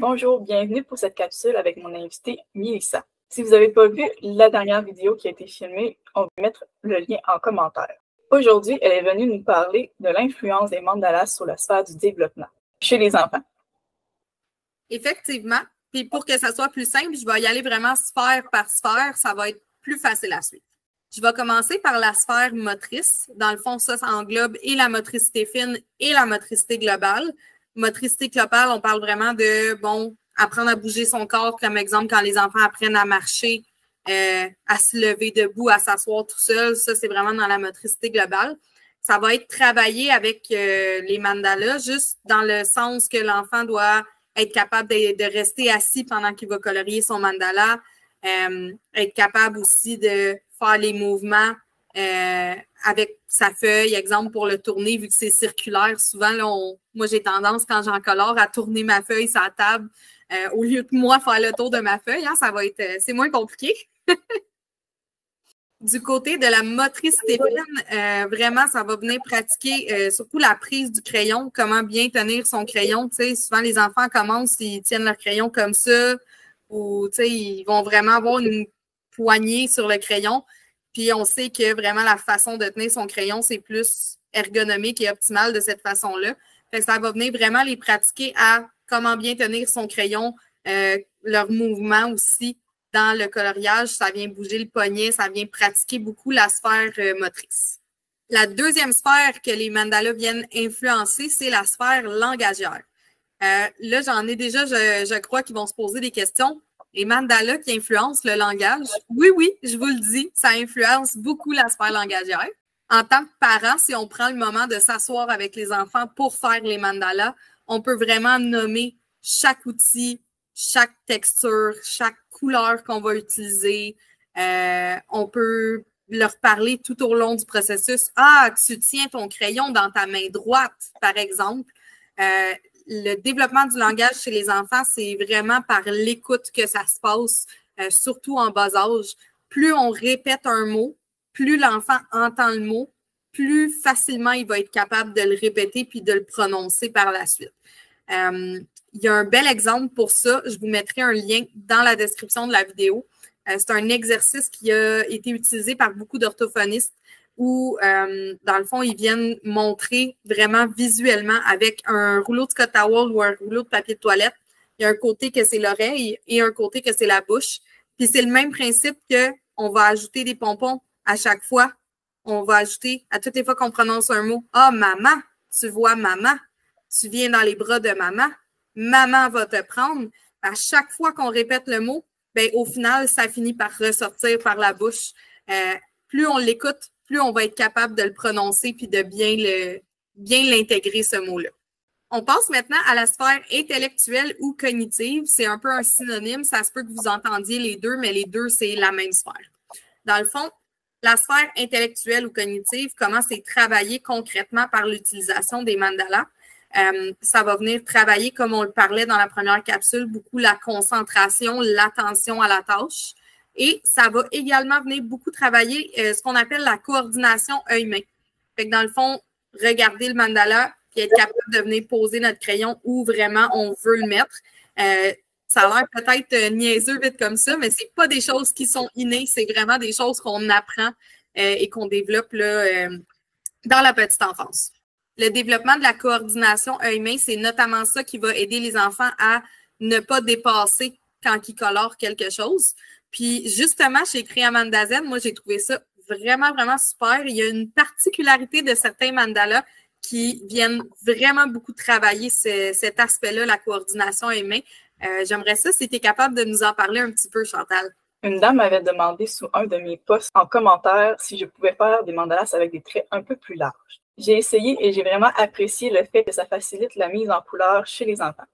Bonjour, bienvenue pour cette capsule avec mon invitée Mélissa. Si vous n'avez pas vu la dernière vidéo qui a été filmée, on va mettre le lien en commentaire. Aujourd'hui, elle est venue nous parler de l'influence des mandalas sur la sphère du développement chez les enfants. Effectivement. Puis pour que ça soit plus simple, je vais y aller vraiment sphère par sphère. Ça va être plus facile à suivre. Je vais commencer par la sphère motrice. Dans le fond, ça englobe et la motricité fine et la motricité globale. Motricité globale, on parle vraiment de, apprendre à bouger son corps, comme exemple quand les enfants apprennent à marcher, à se lever debout, à s'asseoir tout seul. Ça, c'est vraiment dans la motricité globale. Ça va être travaillé avec les mandalas, juste dans le sens que l'enfant doit être capable de rester assis pendant qu'il va colorier son mandala, être capable aussi de faire les mouvements avec sa feuille, exemple pour le tourner, vu que c'est circulaire. Souvent, là, moi, j'ai tendance, quand j'en colore, à tourner ma feuille sur la table au lieu de moi faire le tour de ma feuille. Hein, ça va être, c'est moins compliqué. Du côté de la motricité fine, vraiment, ça va venir pratiquer surtout la prise du crayon, comment bien tenir son crayon. Tu sais, souvent, les enfants commencent, ils tiennent leur crayon comme ça, ou tu sais, ils vont vraiment avoir une poignée sur le crayon. Puis, on sait que vraiment, la façon de tenir son crayon, c'est plus ergonomique et optimal de cette façon-là. Fait que ça va venir vraiment les pratiquer à comment bien tenir son crayon, leur mouvement aussi. Dans le coloriage, ça vient bouger le poignet, ça vient pratiquer beaucoup la sphère motrice. La deuxième sphère que les mandalas viennent influencer, c'est la sphère langagière. Là, j'en ai déjà, je crois qu'ils vont se poser des questions. Les mandalas qui influencent le langage, oui, je vous le dis, ça influence beaucoup la sphère langagière. En tant que parent, si on prend le moment de s'asseoir avec les enfants pour faire les mandalas, on peut vraiment nommer chaque outil, chaque texture, chaque couleur qu'on va utiliser. On peut leur parler tout au long du processus. Ah, tu tiens ton crayon dans ta main droite, par exemple. Le développement du langage chez les enfants, c'est vraiment par l'écoute que ça se passe, surtout en bas âge. Plus on répète un mot, plus l'enfant entend le mot, plus facilement il va être capable de le répéter puis de le prononcer par la suite. Il y a un bel exemple pour ça. Je vous mettrai un lien dans la description de la vidéo. C'est un exercice qui a été utilisé par beaucoup d'orthophonistes où, dans le fond, ils viennent montrer vraiment visuellement avec un rouleau de Scott Towel ou un rouleau de papier de toilette. Il y a un côté que c'est l'oreille et un côté que c'est la bouche. Puis c'est le même principe qu'on va ajouter des pompons à chaque fois. On va ajouter, à toutes les fois qu'on prononce un mot, « Ah, maman, tu vois maman, tu viens dans les bras de maman, maman va te prendre. » À chaque fois qu'on répète le mot, ben, au final, ça finit par ressortir par la bouche. Plus on l'écoute, plus on va être capable de le prononcer puis de bien l'intégrer, ce mot-là. On passe maintenant à la sphère intellectuelle ou cognitive. C'est un peu un synonyme. Ça se peut que vous entendiez les deux, mais les deux, c'est la même sphère. Dans le fond, la sphère intellectuelle ou cognitive, comment c'est travaillé concrètement par l'utilisation des mandalas. Ça va venir travailler, comme on le parlait dans la première capsule, beaucoup la concentration, l'attention à la tâche. Et ça va également venir beaucoup travailler ce qu'on appelle la coordination œil-main. Fait que dans le fond, regarder le mandala puis être capable de venir poser notre crayon où vraiment on veut le mettre. Ça a l'air peut-être niaiseux vite comme ça, mais c'est pas des choses qui sont innées, c'est vraiment des choses qu'on apprend et qu'on développe là, dans la petite enfance. Le développement de la coordination œil-main, c'est notamment ça qui va aider les enfants à ne pas dépasser quand ils colorent quelque chose. Puis justement, chez Créa Mandazen, moi, j'ai trouvé ça vraiment, vraiment super. Il y a une particularité de certains mandalas qui viennent vraiment beaucoup travailler cet aspect-là, la coordination œil-main. J'aimerais ça si tu es capable de nous en parler un petit peu, Chantal. Une dame m'avait demandé sous un de mes posts en commentaire si je pouvais faire des mandalas avec des traits un peu plus larges. J'ai essayé et j'ai vraiment apprécié le fait que ça facilite la mise en couleur chez les enfants.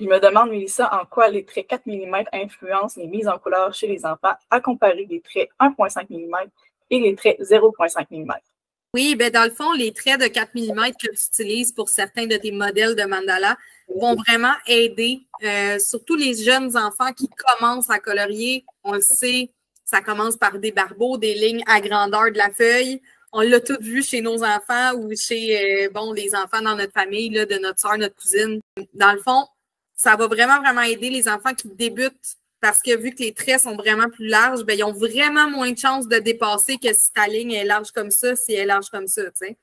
Je me demande, Mélissa, en quoi les traits 4 mm influencent les mises en couleur chez les enfants à comparer les traits 1,5 mm et les traits 0,5 mm. Oui, bien dans le fond, les traits de 4 mm que tu utilises pour certains de tes modèles de mandala vont vraiment aider, surtout les jeunes enfants qui commencent à colorier. On le sait, ça commence par des barbeaux, des lignes à grandeur de la feuille. On l'a tout vu chez nos enfants ou chez les enfants dans notre famille, là, de notre soeur, notre cousine. Dans le fond, Ça va vraiment, vraiment aider les enfants qui débutent parce que vu que les traits sont vraiment plus larges, ben, ils ont vraiment moins de chances de dépasser que si ta ligne est large comme ça, si elle est large comme ça, tu sais.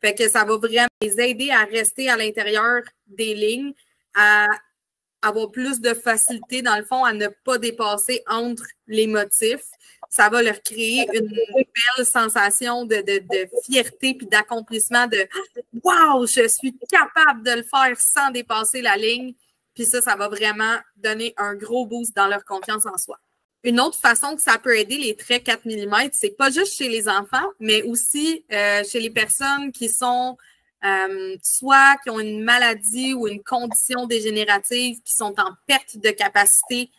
Fait que ça va vraiment les aider à rester à l'intérieur des lignes, à avoir plus de facilité, dans le fond, à ne pas dépasser entre les motifs. Ça va leur créer une belle sensation de fierté puis d'accomplissement de « Wow, je suis capable de le faire sans dépasser la ligne ». Puis ça va vraiment donner un gros boost dans leur confiance en soi. Une autre façon que ça peut aider les traits 4 mm, c'est pas juste chez les enfants, mais aussi chez les personnes qui sont soit qui ont une maladie ou une condition dégénérative, qui sont en perte de capacité.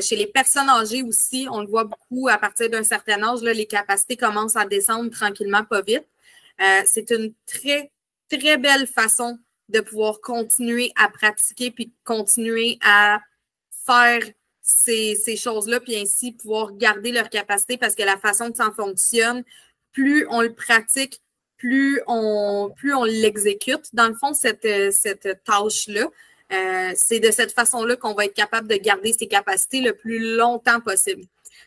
Chez les personnes âgées aussi, on le voit beaucoup à partir d'un certain âge, là, les capacités commencent à descendre tranquillement, pas vite. C'est une très, très belle façon de pouvoir continuer à pratiquer puis continuer à faire ces choses-là, puis ainsi pouvoir garder leur capacité parce que la façon que ça fonctionne, plus on le pratique, plus on l'exécute. Dans le fond, cette tâche-là, c'est de cette façon-là qu'on va être capable de garder ses capacités le plus longtemps possible.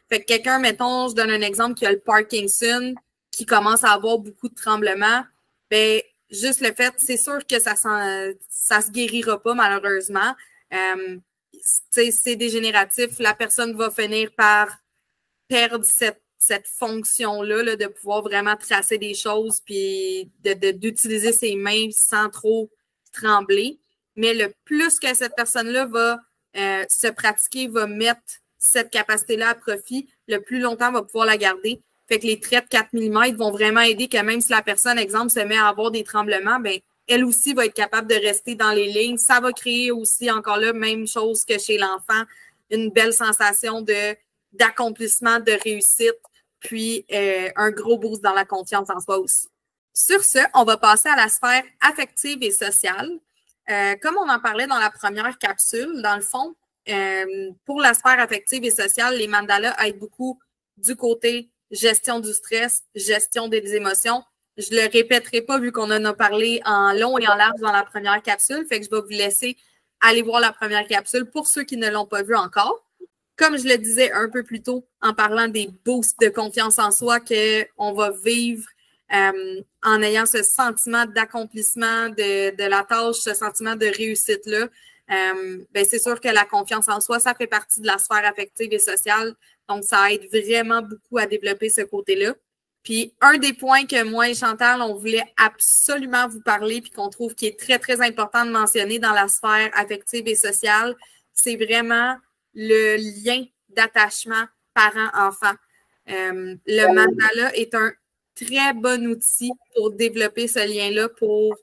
Fait que quelqu'un, mettons, je donne un exemple qui a le Parkinson, qui commence à avoir beaucoup de tremblements, bien, juste le fait, c'est sûr que ça se guérira pas, malheureusement. C'est dégénératif. La personne va finir par perdre cette fonction-là là, de pouvoir vraiment tracer des choses puis d'utiliser ses mains sans trop trembler. Mais le plus que cette personne-là va se pratiquer, va mettre cette capacité-là à profit, le plus longtemps elle va pouvoir la garder. Fait que les traits de 4 mm vont vraiment aider que même si la personne, exemple, se met à avoir des tremblements, bien, elle aussi va être capable de rester dans les lignes. Ça va créer aussi, encore là, même chose que chez l'enfant, une belle sensation d'accomplissement, de réussite, puis un gros boost dans la confiance en soi aussi. Sur ce, on va passer à la sphère affective et sociale. Comme on en parlait dans la première capsule, dans le fond, pour la sphère affective et sociale, les mandalas aident beaucoup du côté gestion du stress, gestion des émotions. Je ne le répéterai pas vu qu'on en a parlé en long et en large dans la première capsule, fait que je vais vous laisser aller voir la première capsule pour ceux qui ne l'ont pas vue encore. Comme je le disais un peu plus tôt en parlant des boosts de confiance en soi qu'on va vivre en ayant ce sentiment d'accomplissement de la tâche, ce sentiment de réussite-là, ben c'est sûr que la confiance en soi, ça fait partie de la sphère affective et sociale. Donc, ça aide vraiment beaucoup à développer ce côté-là. Puis, un des points que moi et Chantal, on voulait absolument vous parler puis qu'on trouve qui est très, très important de mentionner dans la sphère affective et sociale, c'est vraiment le lien d'attachement parent-enfant. Le mandala est un très bon outil pour développer ce lien-là, pour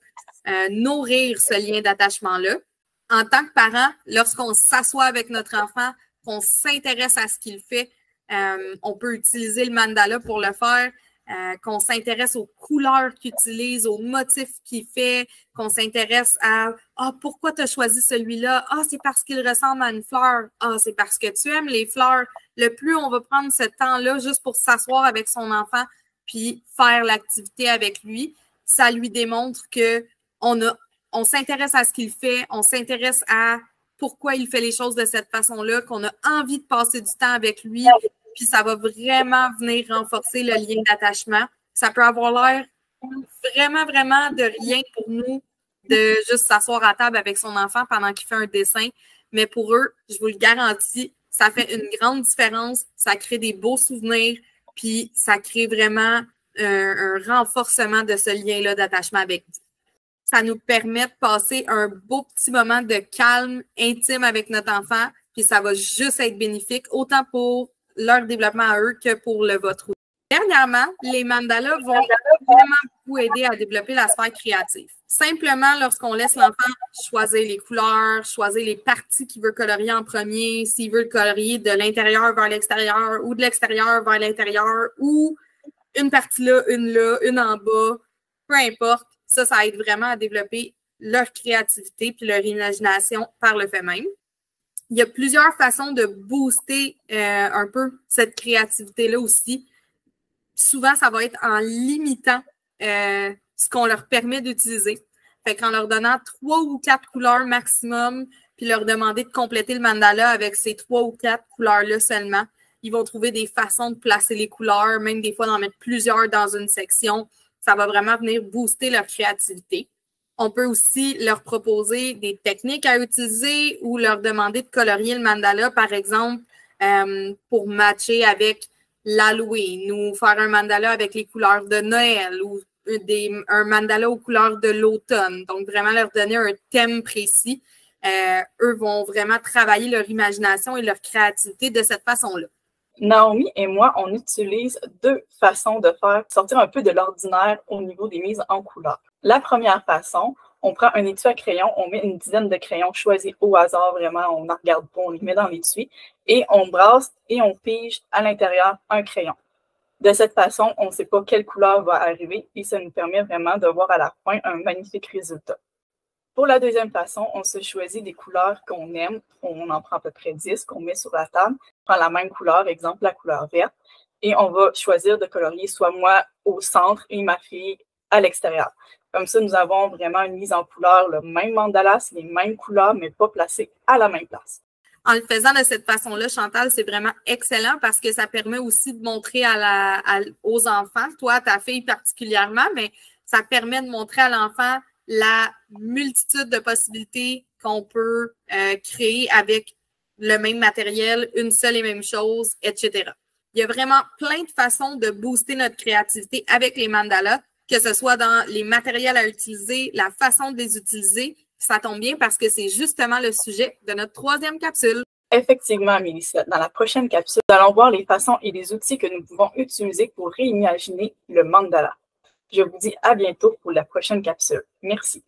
nourrir ce lien d'attachement-là. En tant que parent, lorsqu'on s'assoit avec notre enfant, qu'on s'intéresse à ce qu'il fait, on peut utiliser le mandala pour le faire, qu'on s'intéresse aux couleurs qu'il utilise, aux motifs qu'il fait, qu'on s'intéresse à « Ah, pourquoi tu as choisi celui-là? Ah, c'est parce qu'il ressemble à une fleur. Ah, c'est parce que tu aimes les fleurs. » Le plus on va prendre ce temps-là juste pour s'asseoir avec son enfant puis faire l'activité avec lui, ça lui démontre qu'on s'intéresse à ce qu'il fait, on s'intéresse à pourquoi il fait les choses de cette façon-là, qu'on a envie de passer du temps avec lui, puis ça va vraiment venir renforcer le lien d'attachement. Ça peut avoir l'air vraiment, vraiment de rien pour nous de juste s'asseoir à table avec son enfant pendant qu'il fait un dessin, mais pour eux, je vous le garantis, ça fait une grande différence, ça crée des beaux souvenirs, puis ça crée vraiment un renforcement de ce lien-là d'attachement avec nous. Ça nous permet de passer un beau petit moment de calme intime avec notre enfant, puis ça va juste être bénéfique, autant pour leur développement à eux que pour le vôtre. Dernièrement, les mandalas vont vraiment beaucoup aider à développer la sphère créative. Simplement, lorsqu'on laisse l'enfant choisir les couleurs, choisir les parties qu'il veut colorier en premier, s'il veut le colorier de l'intérieur vers l'extérieur ou de l'extérieur vers l'intérieur ou une partie là, une en bas, peu importe, ça aide vraiment à développer leur créativité puis leur imagination par le fait même. Il y a plusieurs façons de booster un peu cette créativité-là aussi. Souvent, ça va être en limitant ce qu'on leur permet d'utiliser. Fait qu'en leur donnant 3 ou 4 couleurs maximum, puis leur demander de compléter le mandala avec ces 3 ou 4 couleurs-là seulement. Ils vont trouver des façons de placer les couleurs, même des fois d'en mettre plusieurs dans une section. Ça va vraiment venir booster leur créativité. On peut aussi leur proposer des techniques à utiliser ou leur demander de colorier le mandala, par exemple, pour matcher avec l'Halloween ou faire un mandala avec les couleurs de Noël ou un mandala aux couleurs de l'automne. Donc, vraiment leur donner un thème précis. Eux vont vraiment travailler leur imagination et leur créativité de cette façon-là. Naomi et moi, on utilise 2 façons de faire sortir un peu de l'ordinaire au niveau des mises en couleur. La première façon, on prend un étui à crayon, on met une dizaine de crayons choisis au hasard, vraiment, on n'en regarde pas, on les met dans l'étui et on brasse et on pige à l'intérieur un crayon. De cette façon, on ne sait pas quelle couleur va arriver et ça nous permet vraiment de voir à la fin un magnifique résultat. Pour la deuxième façon, on se choisit des couleurs qu'on aime. On en prend à peu près 10 qu'on met sur la table. On prend la même couleur, exemple la couleur verte, et on va choisir de colorier soit moi au centre et ma fille à l'extérieur. Comme ça, nous avons vraiment une mise en couleur, le même mandala, c'est les mêmes couleurs, mais pas placées à la même place. En le faisant de cette façon-là, Chantal, c'est vraiment excellent parce que ça permet aussi de montrer aux enfants, toi, ta fille particulièrement, mais ça permet de montrer à l'enfant la multitude de possibilités qu'on peut créer avec le même matériel, une seule et même chose, etc. Il y a vraiment plein de façons de booster notre créativité avec les mandalas, que ce soit dans les matériels à utiliser, la façon de les utiliser. Ça tombe bien parce que c'est justement le sujet de notre 3e capsule. Effectivement, Mélissa, dans la prochaine capsule, nous allons voir les façons et les outils que nous pouvons utiliser pour réimaginer le mandala. Je vous dis à bientôt pour la prochaine capsule. Merci.